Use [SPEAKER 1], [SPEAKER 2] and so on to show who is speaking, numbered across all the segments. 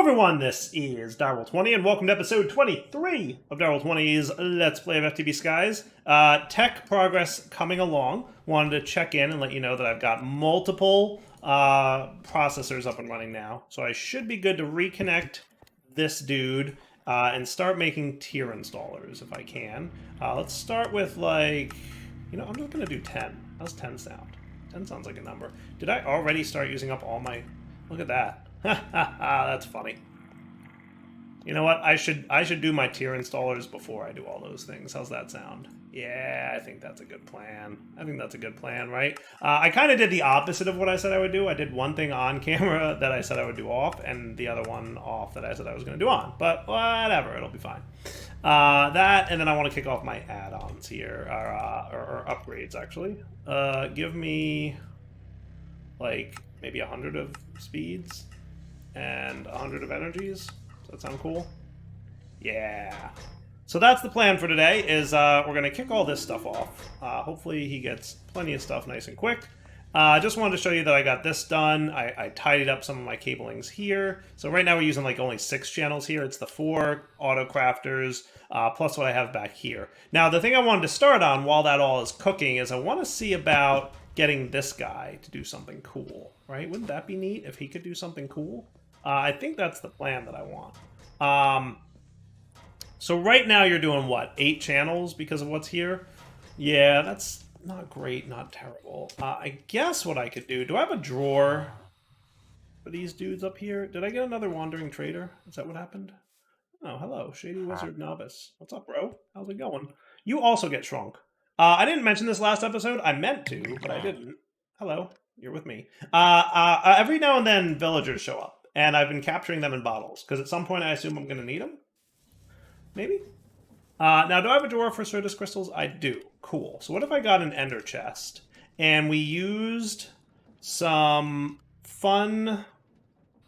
[SPEAKER 1] everyone, this is Ep23, and welcome to episode 23 of Ep23's Let's Play of FTB Skies. Tech progress coming along. Wanted to check in and let you know that I've got multiple processors up and running now. So I should be good to reconnect this dude and start making tier installers if I can. Let's start with I'm just going to do 10. How's 10 sound? 10 sounds like a number. Did I already start using up all my... Look at that. That's funny. You know what? I should do my tier installers before I do all those things. How's that sound? Yeah, I think that's a good plan. Right? I kind of did the opposite of what I said I would do. I did one thing on camera that I said I would do off, and the other one off that I said I was going to do on. But whatever, it'll be fine. That, and then I want to kick off my add-ons here, or upgrades, actually. Give me, maybe 100 of speeds and 100 of energies. Does that sound cool? Yeah. So that's the plan for today, is we're going to kick all this stuff off. Hopefully he gets plenty of stuff nice and quick. Just wanted to show you that I got this done. I tidied up some of my cablings here. So right now we're using only 6 channels here. It's the 4 auto crafters, plus what I have back here. Now the thing I wanted to start on while that all is cooking is I want to see about getting this guy to do something cool, right? Wouldn't that be neat if he could do something cool? I think that's the plan that I want. So right now you're doing what? 8 channels because of what's here? Yeah, that's not great, not terrible. I guess what I could do I have a drawer for these dudes up here? Did I get another wandering trader? Is that what happened? Oh, hello, Shady Wizard Novice. What's up, bro? How's it going? You also get shrunk. I didn't mention this last episode. I meant to, but I didn't. Hello, you're with me. Every now and then villagers show up. And I've been capturing them in bottles, because at some point I assume I'm going to need them. Maybe? Now, do I have a drawer for Certus crystals? I do. Cool. So what if I got an ender chest, and we used some fun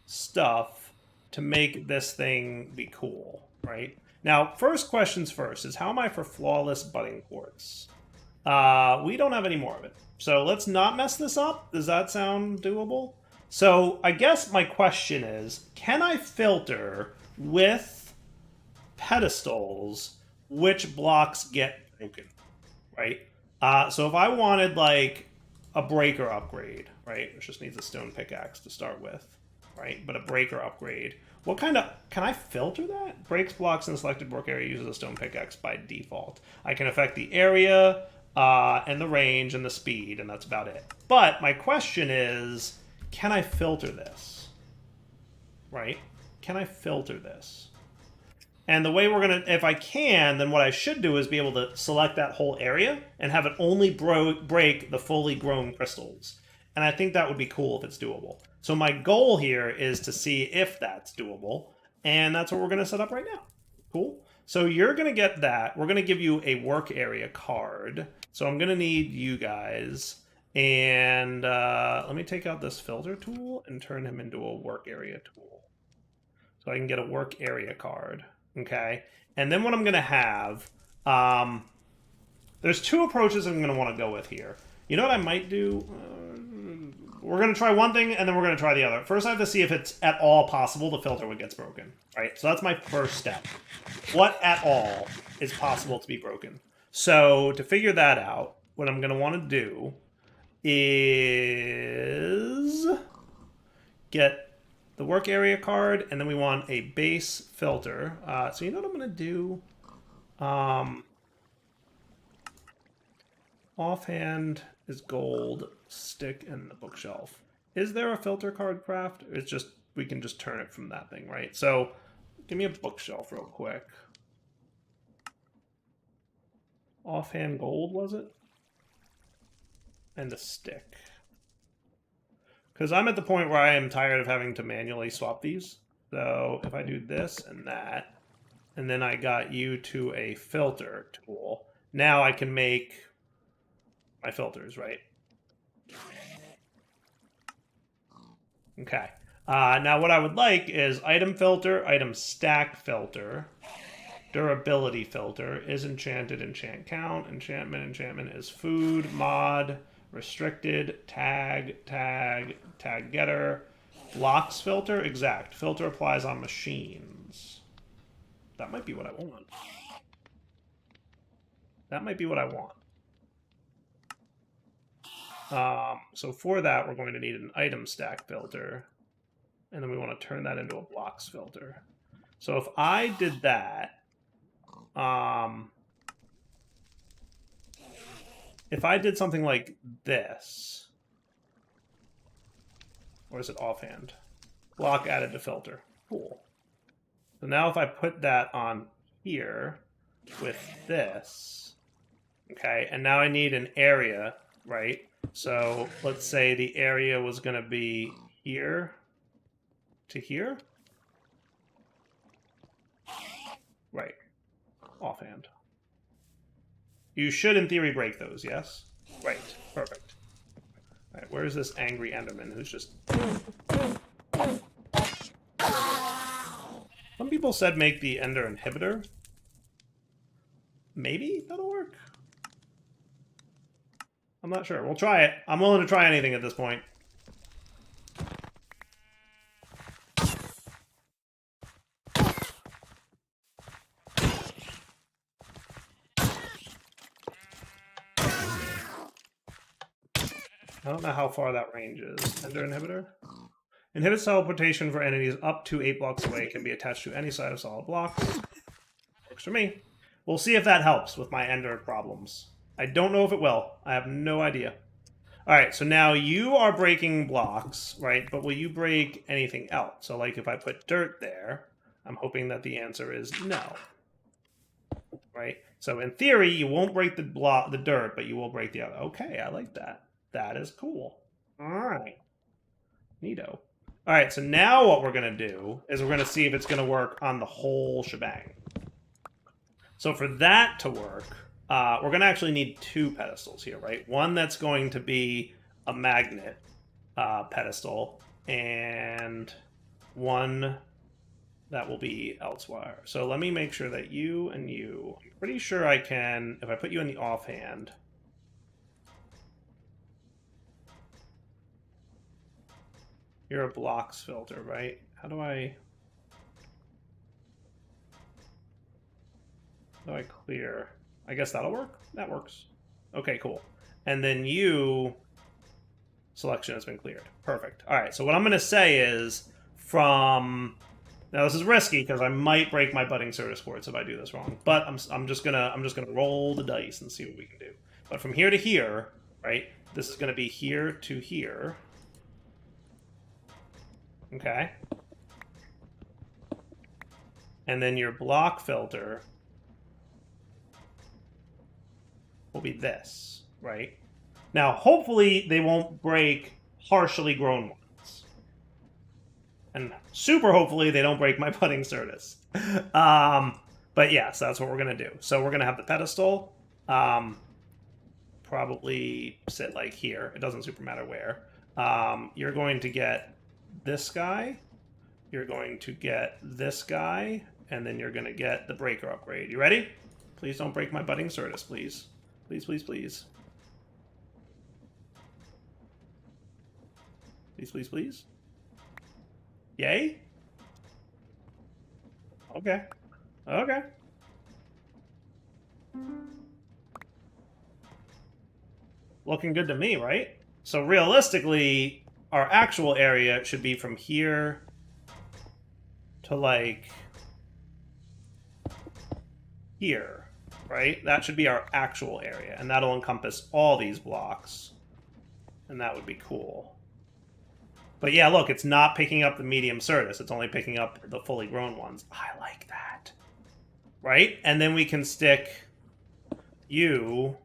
[SPEAKER 1] stuff to make this thing be cool, right? Now, first questions first is, how am I for flawless budding quartz? We don't have any more of it. So let's not mess this up. Does that sound doable? So I guess my question is, can I filter with pedestals which blocks get broken, right? So if I wanted a breaker upgrade, right, which just needs a stone pickaxe to start with, right, but a breaker upgrade, what kind of, can I filter that? Breaks blocks in the selected work area uses a stone pickaxe by default. I can affect the area and the range and the speed, and that's about it. But my question is, can I filter this? Right? Can I filter this? And the way we're going to, if I can, then what I should do is be able to select that whole area and have it only break the fully grown crystals. And I think that would be cool if it's doable. So my goal here is to see if that's doable. And that's what we're going to set up right now. Cool. So you're going to get that. We're going to give you a work area card. So I'm going to need you guys. And let me take out this filter tool and turn him into a work area tool. So I can get a work area card. Okay. And then what I'm going to have, there's 2 approaches I'm going to want to go with here. You know what I might do? We're going to try one thing and then we're going to try the other. First, I have to see if it's at all possible to filter what gets broken. Right. So that's my first step. What at all is possible to be broken? So to figure that out, what I'm going to want to do is get the work area card, and then we want a base filter. So you know what I'm going to do? Offhand is gold, stick, and the bookshelf. Is there a filter card craft? It's just, we can just turn it from that thing, right? So give me a bookshelf real quick. Offhand gold, was it? And the stick. Because I'm at the point where I am tired of having to manually swap these. So if I do this and that, and then I got you to a filter tool, now I can make my filters, right? Okay. Now what I would like is item filter, item stack filter, durability filter, is enchanted, enchant count, enchantment is food, mod, restricted, tag getter, Blocks filter, exact. Filter applies on machines. That might be what I want. That might be what I want. So for that, we're going to need an item stack filter. And then we want to turn that into a blocks filter. So if I did that, if I did something like this, or is it offhand? Block added to filter. Cool. So now if I put that on here with this, okay, and now I need an area, right? So let's say the area was going to be here to here. Right. Offhand. You should, in theory, break those, yes? Right. Perfect. All right, where's this angry Enderman who's just... Some people said make the Ender inhibitor. Maybe that'll work. I'm not sure. We'll try it. I'm willing to try anything at this point. I don't know how far that range is. Ender inhibitor? Inhibits teleportation for entities up to 8 blocks away. Can be attached to any side of solid blocks. Works for me. We'll see if that helps with my Ender problems. I don't know if it will. I have no idea. Alright, so now you are breaking blocks, right? But will you break anything else? So like if I put dirt there, I'm hoping that the answer is no. Right? So in theory, you won't break the dirt, but you will break the other. Okay, I like that. That is cool. Alright. Neato. Alright, so now what we're going to do is we're going to see if it's going to work on the whole shebang. So for that to work, we're going to actually need 2 pedestals here, right? One that's going to be a magnet pedestal, and one that will be elsewhere. So let me make sure that you and you... I'm pretty sure I can, if I put you in the offhand... You're a blocks filter, right? How do I clear? I guess that'll work. That works. Okay, cool. And then you selection has been cleared. Perfect. All right. So what I'm going to say is from now this is risky because I might break my budding Certus quartz if I do this wrong. But I'm just gonna roll the dice and see what we can do. But from here to here, right? This is going to be here to here. Okay. And then your block filter will be this, right? Now, hopefully they won't break partially grown ones. And super hopefully they don't break my budding Certus. But yes, that's what we're going to do. So we're going to have the pedestal probably sit like here. It doesn't super matter where. You're going to get this guy, you're going to get this guy, and then you're going to get the breaker upgrade. You ready? Please don't break my budding Certus, please. Please, please, please. Please, please, please. Yay? Okay. Okay. Looking good to me, right? So realistically, our actual area should be from here to, like, here, right? That should be our actual area, and that'll encompass all these blocks, and that would be cool. But yeah, look, it's not picking up the medium Certus. It's only picking up the fully grown ones. I like that. Right? And then we can stick you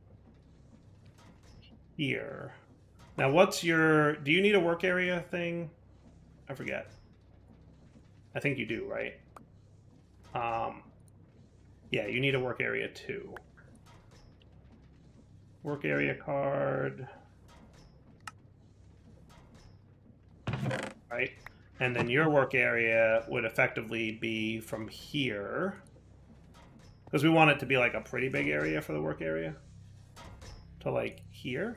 [SPEAKER 1] here. Now, what's your... Do you need a work area thing? I forget. I think you do, right? Yeah, you need a work area too. Work area card. Right? And then your work area would effectively be from here. Because we want it to be like a pretty big area for the work area. To like here.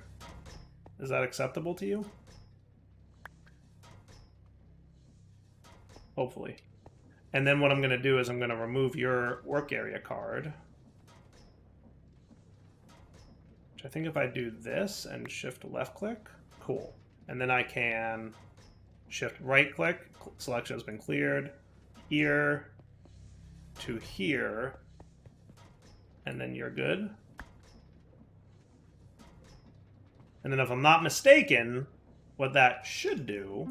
[SPEAKER 1] Is that acceptable to you? hopefully. And then what I'm going to do is I'm going to remove your work area card. Which I think if I do this and shift left click, cool. And then I can shift right click, selection has been cleared, here to here, and then you're good. And then if I'm not mistaken, what that should do...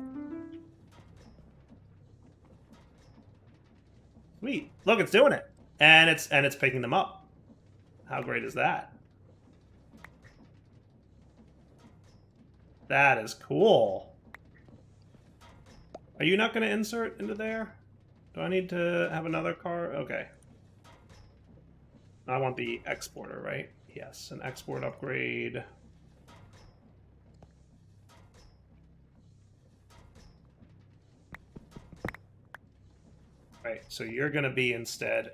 [SPEAKER 1] Sweet. Look, it's doing it. And it's picking them up. How great is that? That is cool. Are you not going to insert into there? Do I need to have another car? Okay. I want the exporter, right? Yes, an export upgrade. Right, so you're going to be instead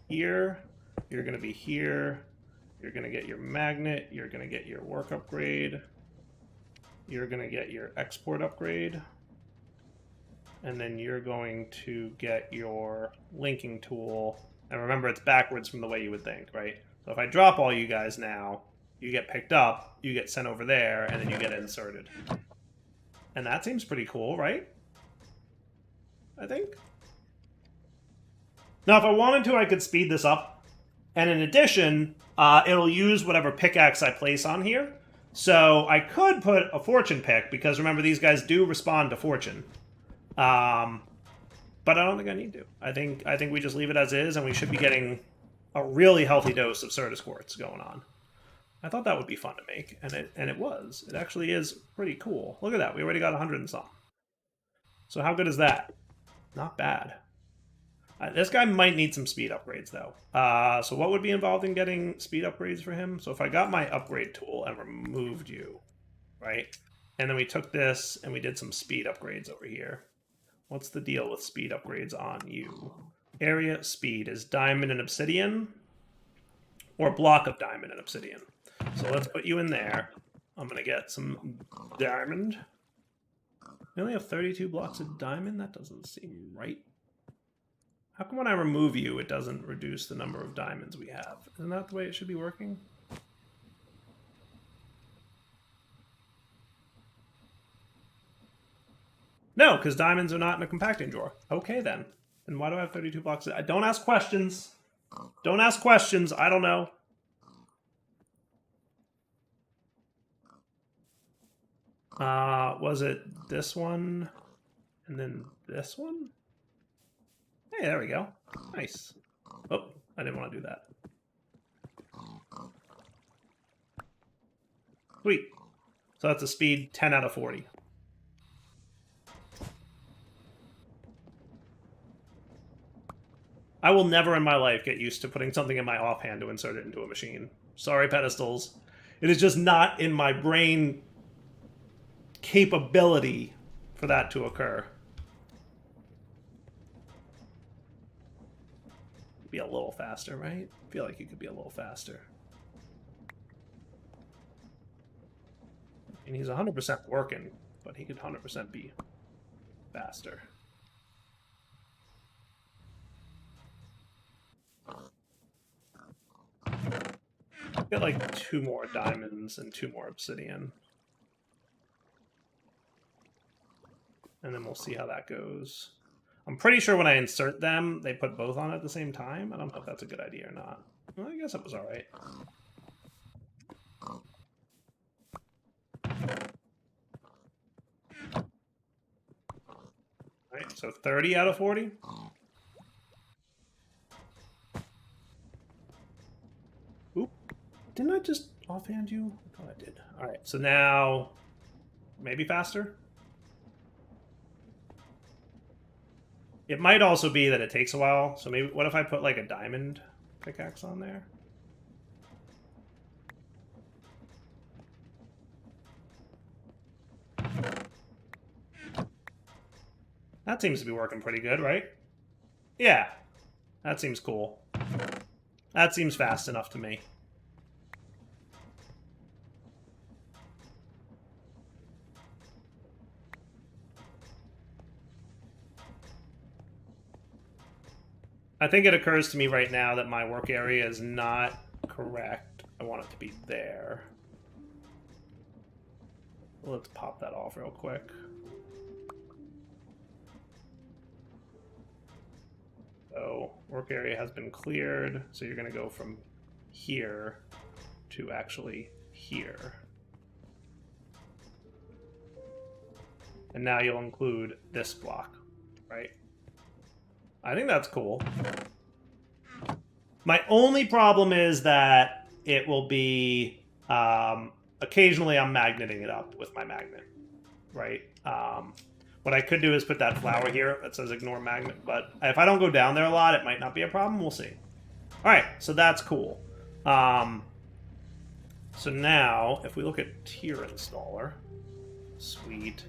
[SPEAKER 1] here. You're going to be here. You're going to get your magnet. You're going to get your work upgrade. You're going to get your export upgrade. And then you're going to get your linking tool. And remember, it's backwards from the way you would think, right? So if I drop all you guys now, you get picked up, you get sent over there, and then you get inserted. And that seems pretty cool, right? I think. Now, if I wanted to, I could speed this up. And in addition, it'll use whatever pickaxe I place on here. So I could put a fortune pick, because remember, these guys do respond to fortune. But I don't think I need to. I think we just leave it as is, and we should be getting a really healthy dose of Certus quartz going on. I thought that would be fun to make, and it was. It actually is pretty cool. Look at that. We already got 100 and something. So how good is that? Not bad. This guy might need some speed upgrades, though. So what would be involved in getting speed upgrades for him? So if I got my upgrade tool and removed you, right? And then we took this and we did some speed upgrades over here. What's the deal with speed upgrades on you? Area speed is diamond and obsidian, or block of diamond and obsidian. So let's put you in there. I'm going to get some diamond. We only have 32 blocks of diamond? That doesn't seem right. How come when I remove you, it doesn't reduce the number of diamonds we have? Isn't that the way it should be working? No, because diamonds are not in a compacting drawer. Okay, then. And why do I have 32 blocks? Don't ask questions. Don't ask questions. I don't know. Was it this one? And then this one? Hey, there we go. Nice. Oh, I didn't want to do that. Sweet. So that's a speed 10 out of 40. I will never in my life get used to putting something in my offhand to insert it into a machine. Sorry, Pedestals. It is just not in my brain capability for that to occur. Be a little faster, right? I feel like you could be a little faster. And he's 100% working, but he could 100% be faster. Get like 2 more diamonds and 2 more obsidian. And then we'll see how that goes. I'm pretty sure when I insert them, they put both on at the same time. I don't know if that's a good idea or not. Well, I guess it was alright. Alright, so 30 out of 40? Oop. Didn't I just offhand you? I thought I did. Alright, so now... maybe faster? It might also be that it takes a while. So maybe, what if I put like a diamond pickaxe on there? That seems to be working pretty good, right? Yeah, that seems cool. That seems fast enough to me. I think it occurs to me right now that my work area is not correct. I want it to be there. Let's pop that off real quick. So work area has been cleared. So you're going to go from here to actually here. And now you'll include this block, right? I think that's cool. My only problem is that it will be occasionally I'm magneting it up with my magnet, right? What I could do is put that flower here that says ignore magnet, but if I don't go down there a lot, it might not be a problem. We'll see. All right, so that's cool. So now, if we look at tier installer, sweet.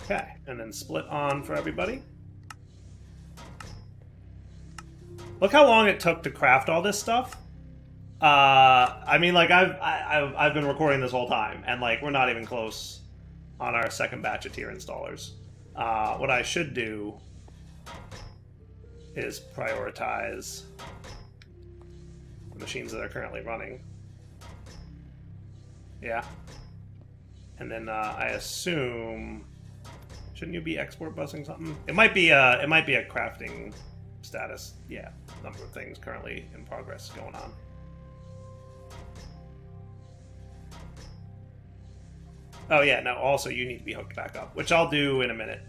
[SPEAKER 1] Okay, and then split on for everybody. Look how long it took to craft all this stuff. I mean, like I've been recording this whole time, and like we're not even close on our second batch of tier installers. What I should do is prioritize the machines that are currently running. Yeah, and then I assume. Shouldn't you be export busing something? It might be a crafting status. Yeah, number of things currently in progress going on. Oh yeah, no, also you need to be hooked back up, which I'll do in a minute.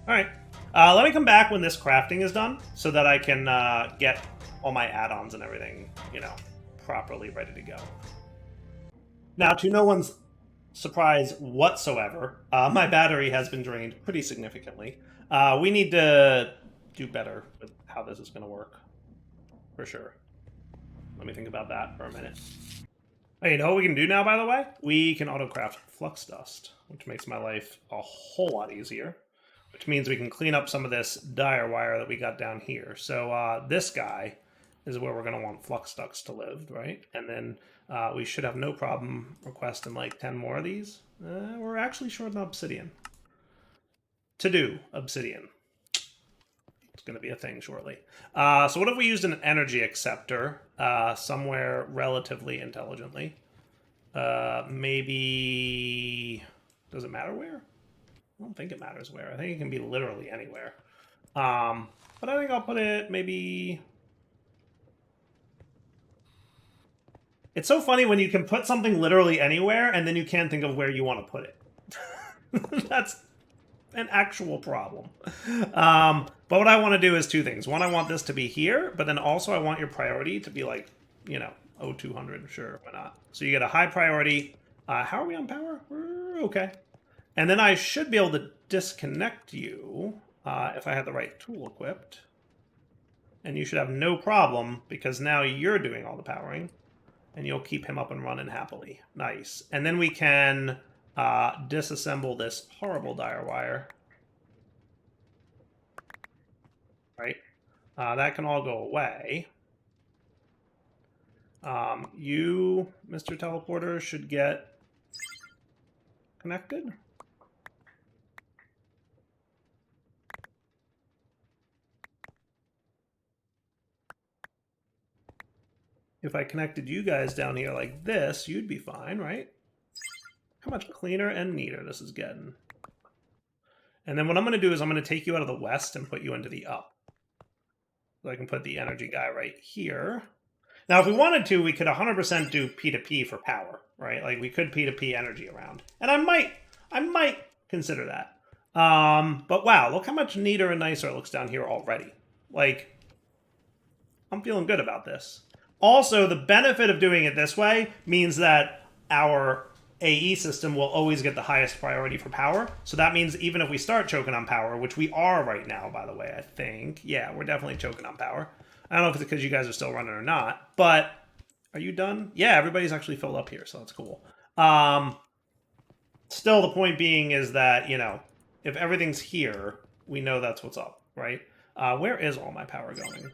[SPEAKER 1] Alright. Let me come back when this crafting is done, so that I can get all my add-ons and everything, you know, properly ready to go. Now, to no one's surprise whatsoever, my battery has been drained pretty significantly. We need to do better with how this is going to work, for sure. Let me think about that for a minute. Hey, you know what we can do now, by the way? We can auto-craft flux dust, which makes my life a whole lot easier. Which means we can clean up some of this dire wire that we got down here. So this guy is where we're going to want flux ducts to live, right? And then we should have no problem requesting like 10 more of these. We're actually short on obsidian. To do obsidian. It's going to be a thing shortly. So what if we used an energy acceptor somewhere relatively intelligently? Maybe... Does it matter where? I don't think it matters where. I think it can be literally anywhere. But I think I'll put it maybe... It's so funny when you can put something literally anywhere and then you can't think of where you want to put it. That's an actual problem. But what I want to do is two things. One, I want this to be here, but then also I want your priority to be like, you know, 0200. Sure, why not? So you get a high priority. How are we on power? We're okay. And then I should be able to disconnect you if I had the right tool equipped. And you should have no problem because now you're doing all the powering. And you'll keep him up and running happily. Nice. And then we can disassemble this horrible dire wire. Right? That can all go away. You, Mr. Teleporter, should get connected. If I connected you guys down here like this, you'd be fine, right? How much cleaner and neater this is getting. And then what I'm going to do is I'm going to take you out of the west and put you into the up. So I can put the energy guy right here. Now, if we wanted to, we could 100% do P2P for power, right? Like, we could P2P energy around. And I might consider that. But wow, look how much neater and nicer it looks down here already. Like, I'm feeling good about this. Also, the benefit of doing it this way means that our AE system will always get the highest priority for power. So that means even if we start choking on power, which we are right now, by the way, I think. Yeah, we're definitely choking on power. I don't know if it's because you guys are still running or not, but are you done? Yeah, everybody's actually filled up here, so that's cool. Still, the point being is that, you know, if everything's here, we know that's what's up, right? Where is all my power going?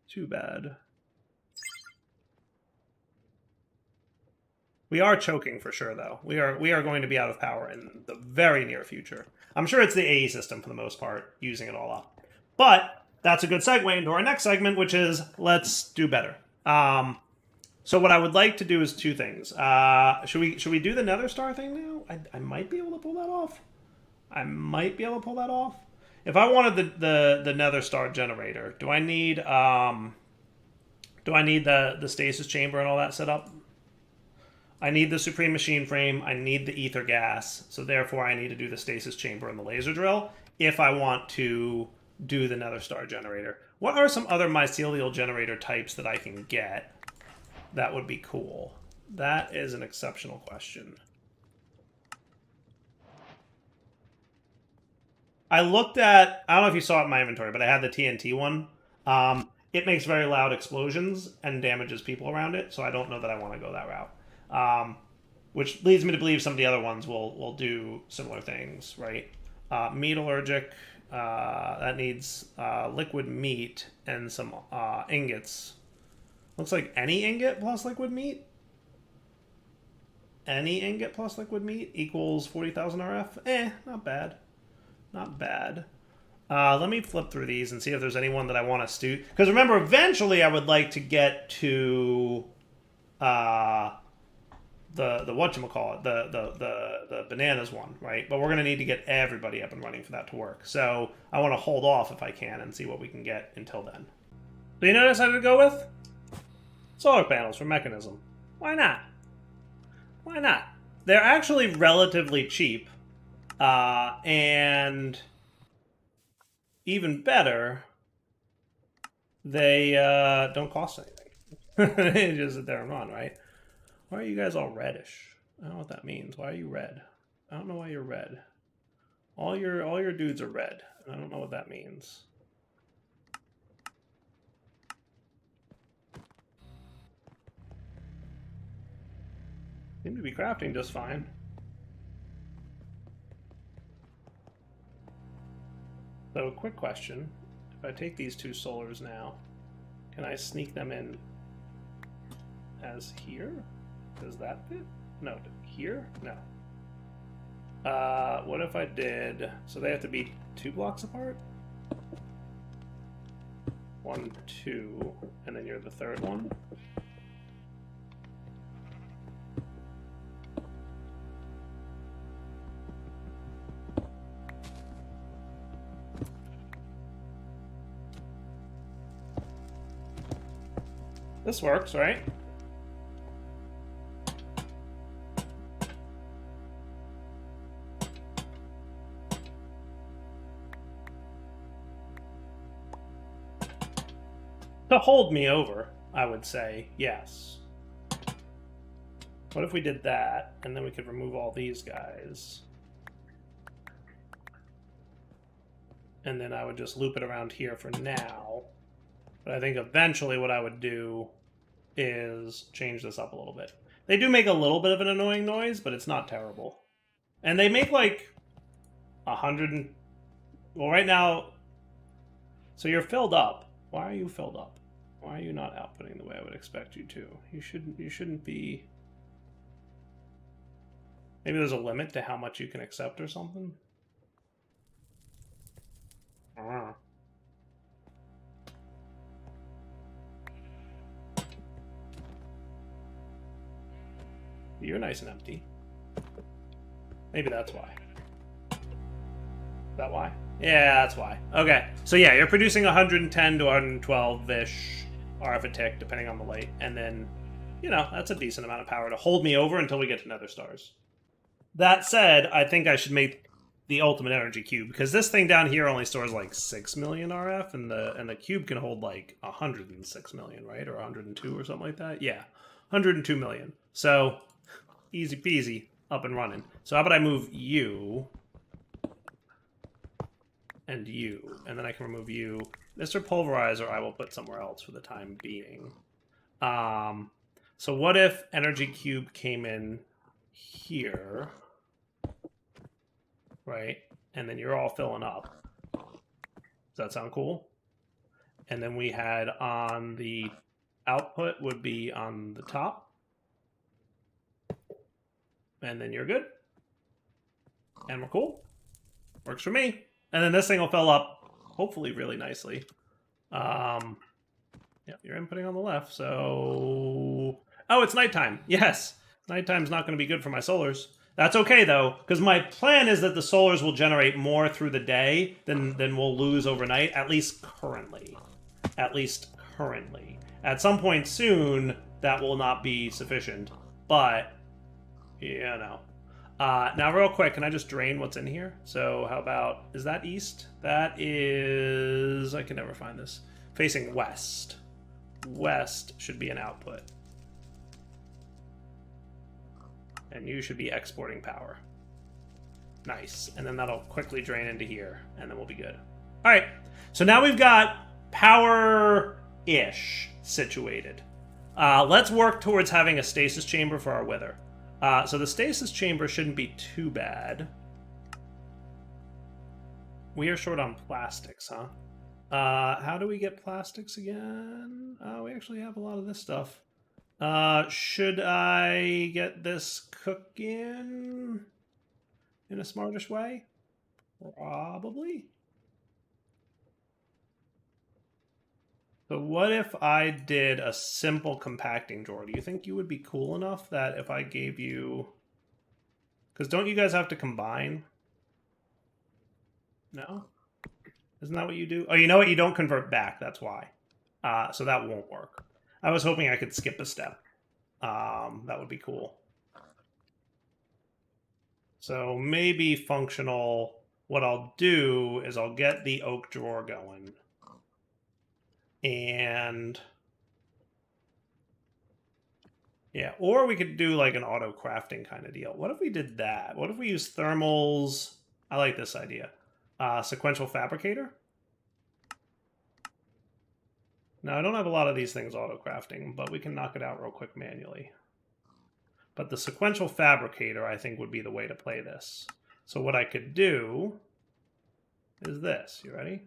[SPEAKER 1] Too bad. We are choking for sure, though. We are going to be out of power in the very near future. I'm sure it's the AE system for the most part, using it all up. But that's a good segue into our next segment, which is let's do better. So what I would like to do is two things. Should we do the Nether Star thing now? I might be able to pull that off. If I wanted the Nether Star generator, do I need the stasis chamber and all that set up? I need the Supreme Machine Frame, I need the Ether Gas, so therefore I need to do the Stasis Chamber and the Laser Drill if I want to do the Nether Star Generator. What are some other mycelial generator types that I can get that would be cool? That is an exceptional question. I looked at, I don't know if you saw it in my inventory, but I had the TNT one. It makes very loud explosions and damages people around it, so I don't know that I want to go that route. Which leads me to believe some of the other ones will do similar things, right? Metallurgic, that needs liquid meat and some ingots. Looks like any ingot plus liquid meat? Any ingot plus liquid meat equals 40,000 RF? Not bad. Not bad. Let me flip through these and see if there's anyone that I want to stew. Because remember, eventually I would like to get to the whatchamacallit, the bananas one, right? But we're going to need to get everybody up and running for that to work. So I want to hold off if I can and see what we can get until then. So you know what I decided to go with? Solar panels for Mechanism. Why not? Why not? They're actually relatively cheap. And even better, they don't cost anything. They just sit there and run, right? Why are you guys all reddish? I don't know what that means. Why are you red? I don't know why you're red. All your dudes are red. I don't know what that means. Seem to be crafting just fine. So, quick question. If I take these two solars now, can I sneak them in as here? Does that fit? No. Here? No. What if I did... So they have to be 2 blocks apart? 1, 2, and then you're the third one? This works, right? To hold me over, I would say yes. What if we did that, and then we could remove all these guys? And then I would just loop it around here for now. But I think eventually what I would do is change this up a little bit. They do make a little bit of an annoying noise, but it's not terrible. And they make like 100 and... Well, right now... So you're filled up. Why are you filled up? Why are you not outputting the way I would expect you to? You shouldn't be... Maybe there's a limit to how much you can accept or something? I don't know. You're nice and empty. Maybe that's why. Is that why? Yeah, that's why. Okay. So yeah, you're producing 110 to 112-ish RF a tick, depending on the light. And then, you know, that's a decent amount of power to hold me over until we get to Nether Stars. That said, I think I should make the ultimate energy cube, because this thing down here only stores like 6 million RF, and the cube can hold like 106 million, right? Or 102 or something like that. Yeah, 102 million. So easy peasy, up and running. So how about I move you and you, and then I can remove you. Mr. Pulverizer I will put somewhere else for the time being. So what if energy cube came in here? right? And then you're all filling up. Does that sound cool? And then we had on the output would be on the top. And then you're good. And we're cool. Works for me. And then this thing will fill up, hopefully really nicely. Yeah, you're inputting on the left, so... Oh, it's nighttime. Yes. Nighttime's not going to be good for my solars. That's okay, though, because my plan is that the solars will generate more through the day than we'll lose overnight, at least currently. At least currently. At some point soon, that will not be sufficient, but, you know. Now, real quick, can I just drain what's in here? So, how about, is that east? That is, I can never find this. Facing west. West should be an output. And you should be exporting power. Nice. And then that'll quickly drain into here, and then we'll be good. All right. So now we've got power-ish situated. Let's work towards having a stasis chamber for our wither. So the stasis chamber shouldn't be too bad. We are short on plastics, huh? How do we get plastics again? We actually have a lot of this stuff. Should I get this cooking in a smartish way? Probably. So what if I did a simple compacting drawer? Do you think you would be cool enough that if I gave you... Because don't you guys have to combine? No? Isn't that what you do? Oh, you know what? You don't convert back. That's why. So that won't work. I was hoping I could skip a step. That would be cool. So maybe functional. What I'll do is I'll get the oak drawer going. And... yeah, or we could do like an auto crafting kind of deal. What if we did that? What if we use thermals? I like this idea. Sequential fabricator. Now, I don't have a lot of these things auto-crafting, but we can knock it out real quick manually. But the sequential fabricator, I think, would be the way to play this. So what I could do is this. You ready?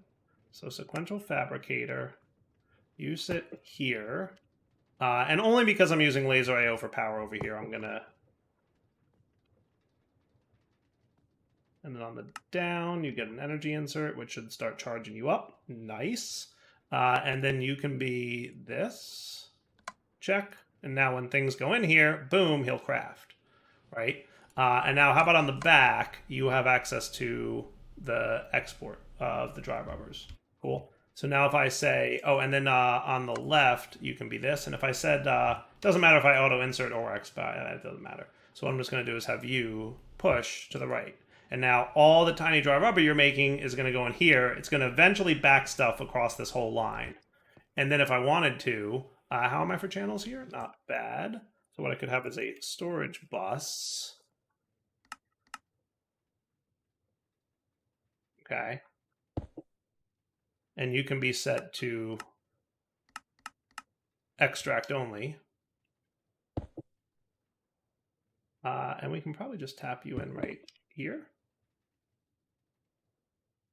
[SPEAKER 1] So sequential fabricator, you sit here. And only because I'm using laser AO for power over here, I'm going to... And then on the down, you get an energy insert, which should start charging you up. Nice. And then you can be this. Check. And now when things go in here, boom, he'll craft. Right? And now how about on the back, you have access to the export of the dry rubbers. Cool. So now if I say, oh, and then on the left, you can be this. And if I said, doesn't matter if I auto insert or export, it doesn't matter. So what I'm just going to do is have you push to the right. And now all the tiny dry rubber you're making is going to go in here. It's going to eventually back stuff across this whole line. And then if I wanted to, how am I for channels here? Not bad. So what I could have is a storage bus. Okay. And you can be set to extract only. And we can probably just tap you in right here.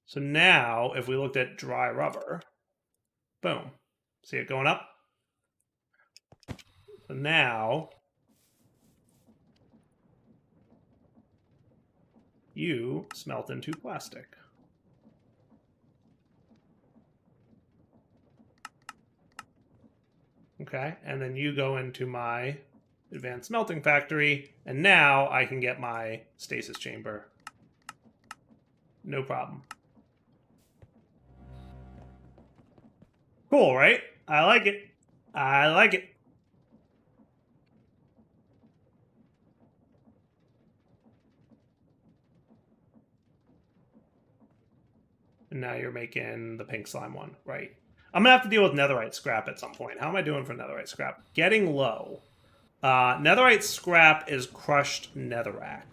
[SPEAKER 1] So now, if we looked at dry rubber, boom. See it going up? So now, you smelt into plastic. Okay, and then you go into my advanced smelting factory, and now I can get my stasis chamber. No problem. Cool, right? I like it. I like it. And now you're making the pink slime one, right? I'm going to have to deal with netherite scrap at some point. How am I doing for netherite scrap? Getting low. Netherite scrap is crushed netherrack.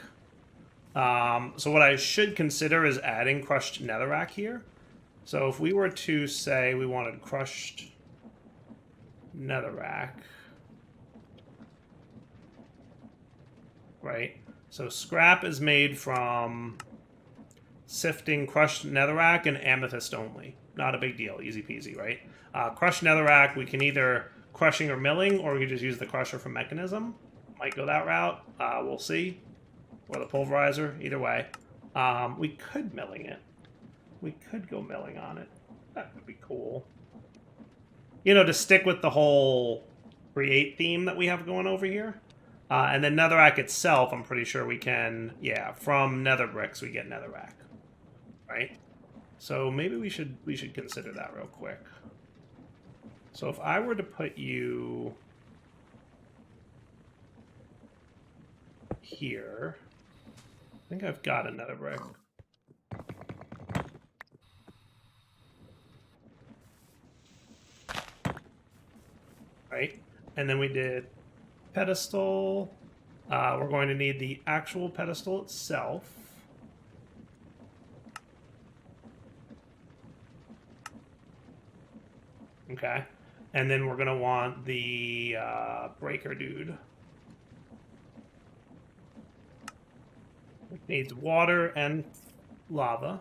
[SPEAKER 1] So what I should consider is adding crushed netherrack here. So if we were to say we wanted crushed netherrack, right? So scrap is made from sifting crushed netherrack and amethyst only. Not a big deal. Easy peasy, right? Crushed netherrack, we can either crushing or milling, or we can just use the crusher for mechanism. Might go that route. We'll see. Or the pulverizer. Either way. We could milling it. We could go milling on it. That would be cool. You know, to stick with the whole create theme that we have going over here. And then netherrack itself, I'm pretty sure we can, yeah, from nether bricks we get netherrack, right? So maybe we should consider that real quick. So if I were to put you here, I think I've got a nether brick. Right, and then we did pedestal. We're going to need the actual pedestal itself. Okay, and then we're going to want the breaker dude. It needs water and lava.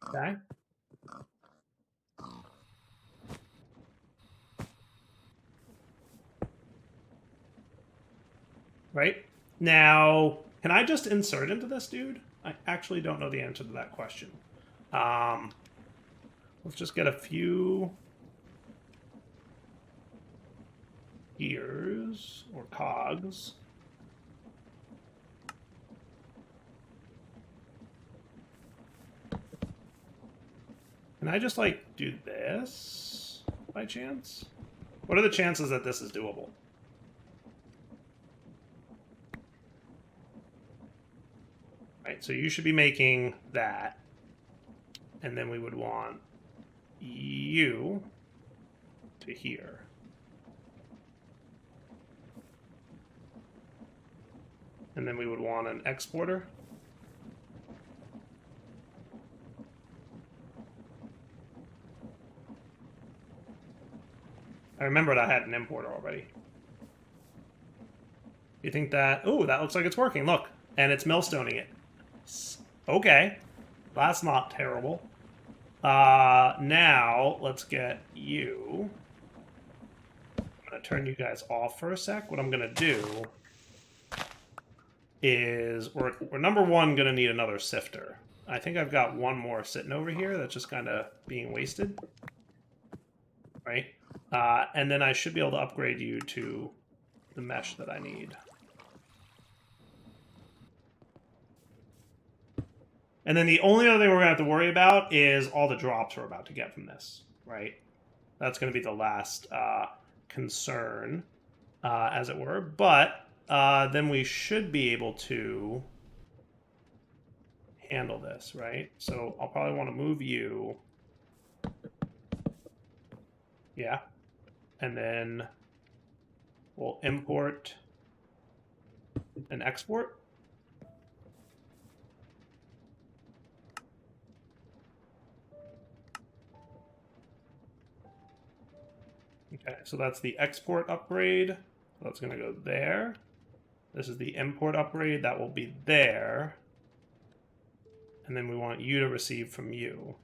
[SPEAKER 1] Okay. Right? Now, can I just insert into this, dude? I actually don't know the answer to that question. Let's just get a few gears or cogs. Can I just, like, do this by chance? What are the chances that this is doable? Right, so you should be making that. And then we would want you to here. And then we would want an exporter. I remembered I had an importer already. You think that... Oh, that looks like it's working. Look. And it's millstoning it. Okay. That's not terrible. Now, let's get you. I'm going to turn you guys off for a sec. What I'm going to do is we're number one going to need another sifter. I think I've got one more sitting over here that's just kind of being wasted. Right? And then I should be able to upgrade you to the mesh that I need. And then the only other thing we're going to have to worry about is all the drops we're about to get from this, right? That's going to be the last concern, as it were. But then we should be able to handle this, right? So I'll probably want to move you. Yeah. And then we'll import and export. Okay, so that's the export upgrade. That's going to go there. This is the import upgrade. That will be there. And then we want you to receive from you.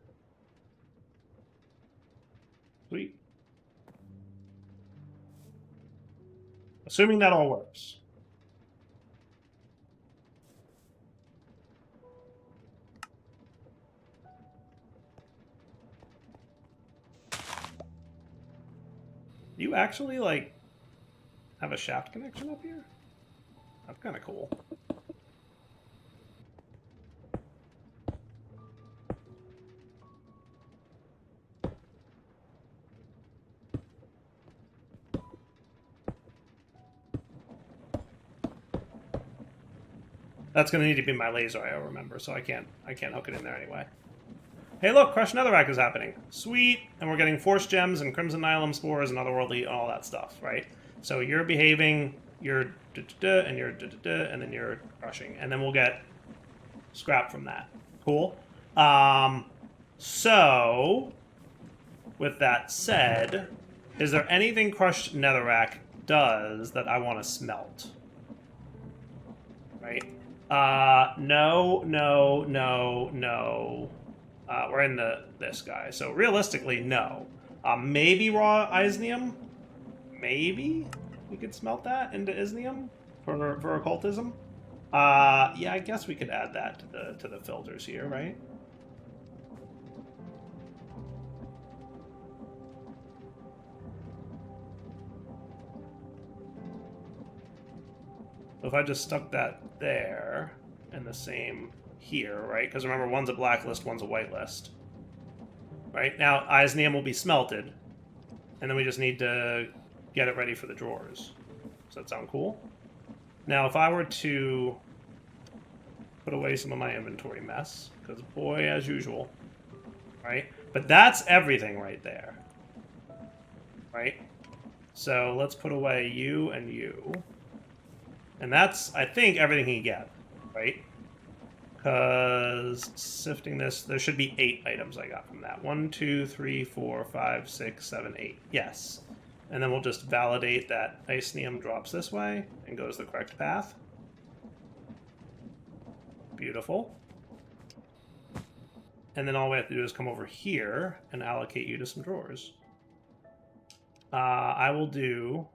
[SPEAKER 1] Sweet. Assuming that all works. You actually, like, have a shaft connection up here? That's kind of cool. That's going to need to be my laser, I remember, so I can't hook it in there anyway. Hey, look, Crushed Netherrack is happening. Sweet, and we're getting Force Gems and Crimson Nihilum Spores and Otherworldly and all that stuff, right? So you're behaving, you're da-da-da, and you're da-da-da, and then you're crushing. And then we'll get scrap from that. Cool. So, with that said, is there anything Crushed Netherrack does that I want to smelt. Right? No. We're in this guy. So realistically, no. Maybe raw isnium. Maybe we could smelt that into isnium for occultism. Yeah, I guess we could add that to the filters here, right? So if I just stuck that there and the same here, right? Because remember, one's a blacklist, one's a whitelist. Right? Now, isnium will be smelted, and then we just need to get it ready for the drawers. Does that sound cool? Now, if I were to put away some of my inventory mess, because boy, as usual, right? But that's everything right there, right? So let's put away you and you. And that's, I think, everything he get, right? Because sifting this, there should be 8 items I got from that. 1, 2, 3, 4, 5, 6, 7, 8. Yes. And then we'll just validate that isnium drops this way and goes the correct path. Beautiful. And then all we have to do is come over here and allocate you to some drawers. I will do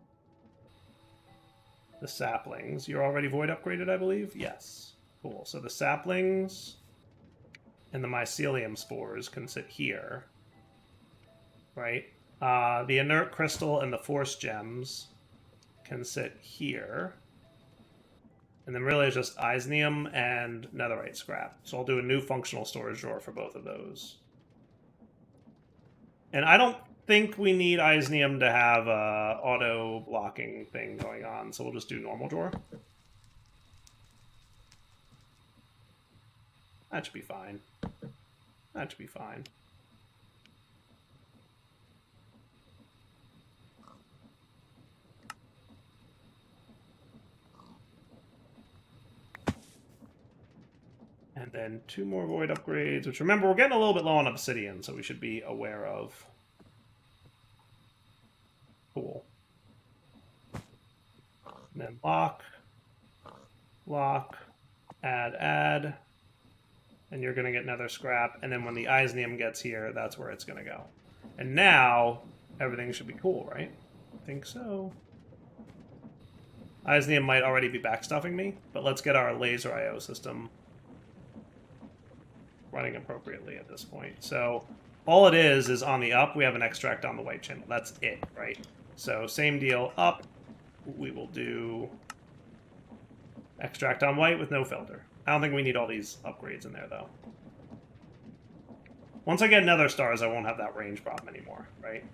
[SPEAKER 1] the saplings. You're already void upgraded, I believe? Yes. Cool. So the saplings and the mycelium spores can sit here. Right? The inert crystal and the force gems can sit here. And then really it's just isnium and netherite scrap. So I'll do a new functional storage drawer for both of those. And I don't think we need isnium to have a auto blocking thing going on, so we'll just do normal drawer. That should be fine. That should be fine. And then 2 more void upgrades, which remember, we're getting a little bit low on obsidian, so we should be aware of. Cool. And then lock, add, and you're going to get nether scrap, and then when the isnium gets here, that's where it's going to go. And now, everything should be cool, right? I think so. Isnium might already be backstuffing me, but let's get our laser IO system running appropriately at this point. So all it is on the up, we have an extract on the white channel. That's it, right? So same deal, up, we will do extract on white with no filter. I don't think we need all these upgrades in there, though. Once I get nether stars, I won't have that range problem anymore, right?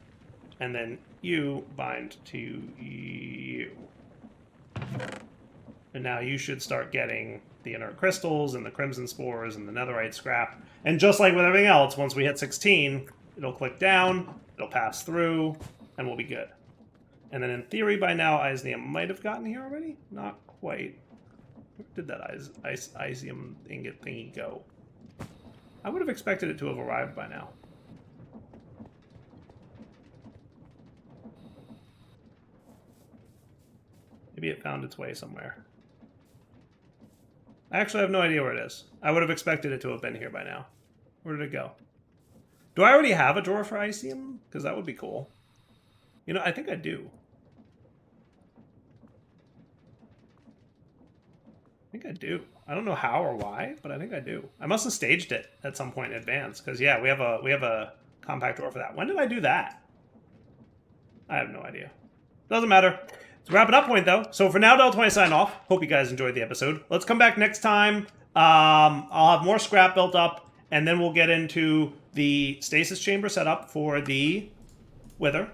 [SPEAKER 1] And then you bind to you. And now you should start getting the inert crystals and the crimson spores and the netherite scrap. And just like with everything else, once we hit 16, it'll click down, it'll pass through, and we'll be good. And then in theory, by now, isnium might have gotten here already? Not quite. Where did that isnium ingot thingy go? I would have expected it to have arrived by now. Maybe it found its way somewhere. I actually have no idea where it is. I would have expected it to have been here by now. Where did it go? Do I already have a drawer for isnium? Because that would be cool. You know, I think I do. I think I do. I don't know how or why, but I think I do. I must have staged it at some point in advance, because yeah, we have a compact drawer for that. When did I do that? I have no idea. Doesn't matter. It's a wrap it up point though. So for now, Del20 sign off. Hope you guys enjoyed the episode. Let's come back next time. I'll have more scrap built up, and then we'll get into the stasis chamber setup for the wither,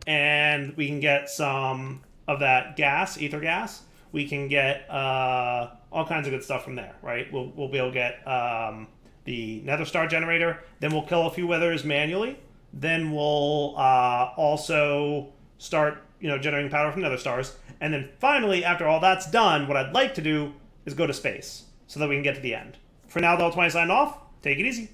[SPEAKER 1] and we can get some of that gas, ether gas. We can get all kinds of good stuff from there, right? We'll be able to get the nether star generator. Then we'll kill a few withers manually. Then we'll also start, generating power from nether stars. And then finally, after all that's done, what I'd like to do is go to space so that we can get to the end. For now, Del20 signing off. Take it easy.